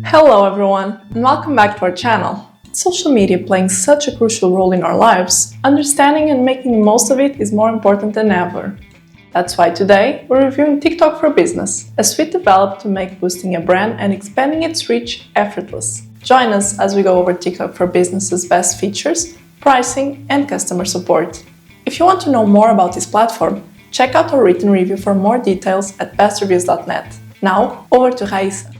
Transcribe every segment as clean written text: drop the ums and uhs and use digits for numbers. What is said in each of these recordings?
Hello everyone, and welcome back to our channel. With social media playing such a crucial role in our lives, understanding and making the most of it is more important than ever. That's why today we're reviewing TikTok for Business, a suite developed to make boosting a brand and expanding its reach effortless. Join us as we go over TikTok for Business's best features, pricing, and customer support. If you want to know more about this platform, check out our written review for more details at bestreviews.net. Now, over to Raissa.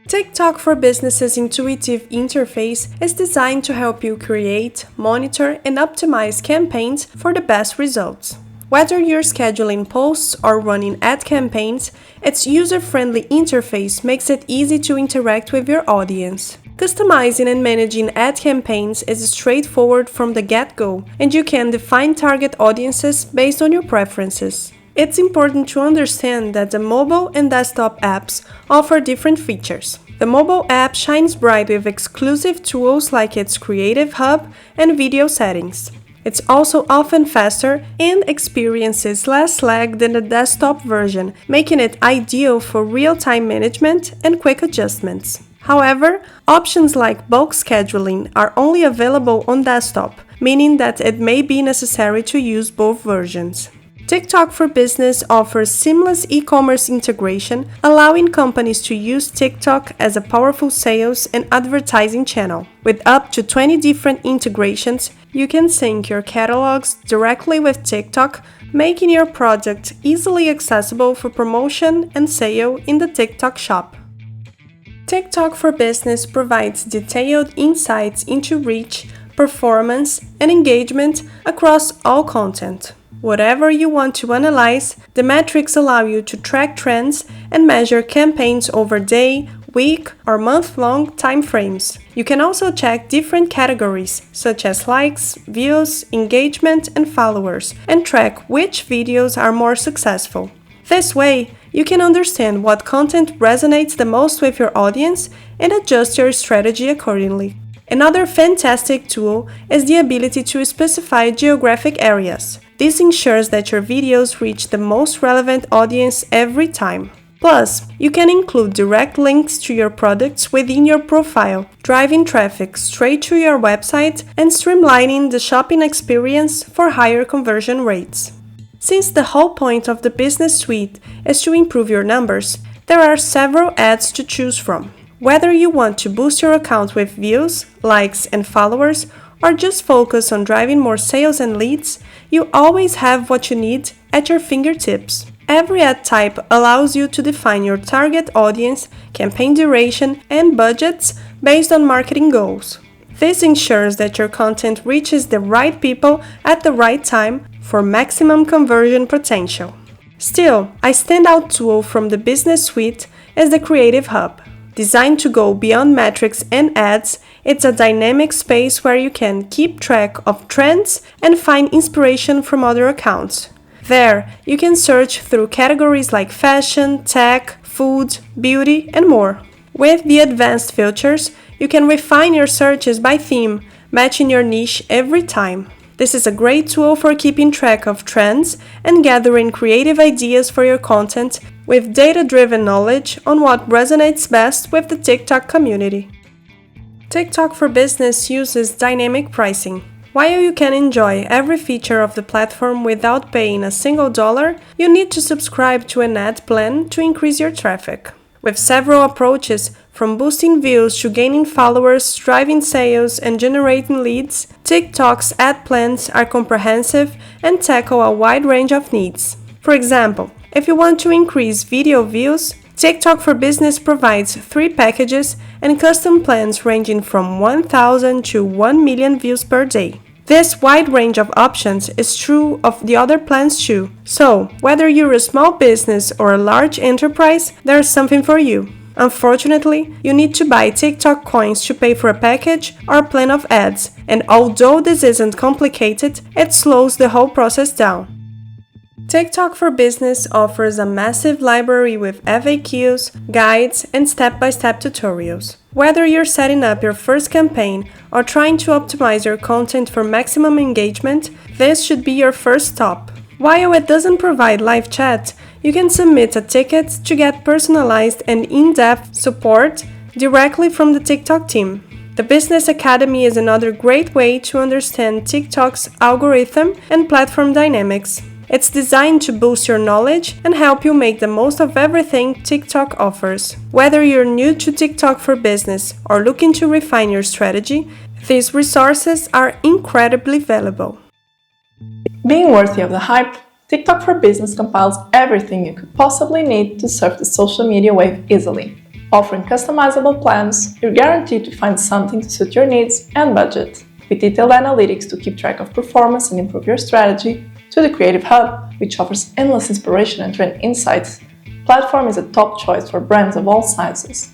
TikTok for Business's intuitive interface is designed to help you create, monitor, and optimize campaigns for the best results. Whether you're scheduling posts or running ad campaigns, its user-friendly interface makes it easy to interact with your audience. Customizing and managing ad campaigns is straightforward from the get-go, and you can define target audiences based on your preferences. It's important to understand that the mobile and desktop apps offer different features. The mobile app shines bright with exclusive tools like its Creative Hub and video settings. It's also often faster and experiences less lag than the desktop version, making it ideal for real-time management and quick adjustments. However, options like bulk scheduling are only available on desktop, meaning that it may be necessary to use both versions. TikTok for Business offers seamless e-commerce integration, allowing companies to use TikTok as a powerful sales and advertising channel. With up to 20 different integrations, you can sync your catalogs directly with TikTok, making your product easily accessible for promotion and sale in the TikTok shop. TikTok for Business provides detailed insights into reach, performance, and engagement across all content. Whatever you want to analyze, the metrics allow you to track trends and measure campaigns over day, week, or month-long time frames. You can also check different categories, such as likes, views, engagement, and followers, and track which videos are more successful. This way, you can understand what content resonates the most with your audience and adjust your strategy accordingly. Another fantastic tool is the ability to specify geographic areas. This ensures that your videos reach the most relevant audience every time. Plus, you can include direct links to your products within your profile, driving traffic straight to your website and streamlining the shopping experience for higher conversion rates. Since the whole point of the business suite is to improve your numbers, there are several ads to choose from. Whether you want to boost your account with views, likes, and followers, or just focus on driving more sales and leads, you always have what you need at your fingertips. Every ad type allows you to define your target audience, campaign duration, and budgets based on marketing goals. This ensures that your content reaches the right people at the right time for maximum conversion potential. Still, a standout tool from the business suite is the Creative Hub. Designed to go beyond metrics and ads, it's a dynamic space where you can keep track of trends and find inspiration from other accounts. There, you can search through categories like fashion, tech, food, beauty, and more. With the advanced filters, you can refine your searches by theme, matching your niche every time. This is a great tool for keeping track of trends and gathering creative ideas for your content with data-driven knowledge on what resonates best with the TikTok community. TikTok for Business uses dynamic pricing. While you can enjoy every feature of the platform without paying a single dollar, you need to subscribe to an ad plan to increase your traffic. With several approaches, from boosting views to gaining followers, driving sales, and generating leads, TikTok's ad plans are comprehensive and tackle a wide range of needs. For example, if you want to increase video views, TikTok for Business provides 3 packages and custom plans ranging from 1,000 to 1 million views per day. This wide range of options is true of the other plans too. So, whether you're a small business or a large enterprise, there's something for you. Unfortunately, you need to buy TikTok coins to pay for a package or a plan of ads, and although this isn't complicated, it slows the whole process down. TikTok for Business offers a massive library with FAQs, guides, and step-by-step tutorials. Whether you're setting up your first campaign or trying to optimize your content for maximum engagement, this should be your first stop. While it doesn't provide live chat, you can submit a ticket to get personalized and in-depth support directly from the TikTok team. The Business Academy is another great way to understand TikTok's algorithm and platform dynamics. It's designed to boost your knowledge and help you make the most of everything TikTok offers. Whether you're new to TikTok for Business or looking to refine your strategy, these resources are incredibly valuable. Being worthy of the hype, TikTok for Business compiles everything you could possibly need to surf the social media wave easily. Offering customizable plans, you're guaranteed to find something to suit your needs and budget. With detailed analytics to keep track of performance and improve your strategy, to the Creative Hub, which offers endless inspiration and trend insights, the platform is a top choice for brands of all sizes.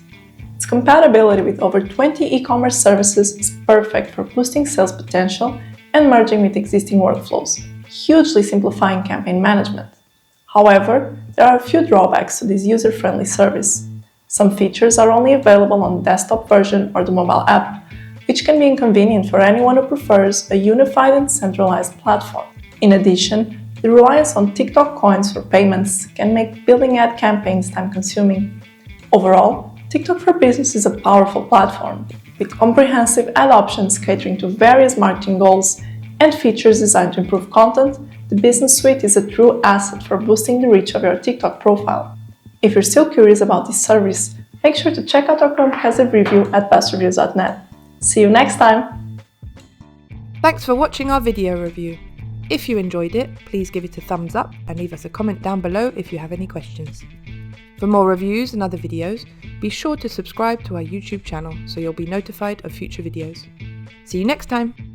Its compatibility with over 20 e-commerce services is perfect for boosting sales potential and merging with existing workflows, hugely simplifying campaign management. However, there are a few drawbacks to this user-friendly service. Some features are only available on the desktop version or the mobile app, which can be inconvenient for anyone who prefers a unified and centralized platform. In addition, the reliance on TikTok coins for payments can make building ad campaigns time-consuming. Overall, TikTok for Business is a powerful platform, with comprehensive ad options catering to various marketing goals and features designed to improve content. The Business Suite is a true asset for boosting the reach of your TikTok profile. If you're still curious about this service, make sure to check out our comprehensive review at bestreviews.net. See you next time! Thanks for watching our video review. If you enjoyed it, please give it a thumbs up and leave us a comment down below if you have any questions. For more reviews and other videos, be sure to subscribe to our YouTube channel so you'll be notified of future videos. See you next time!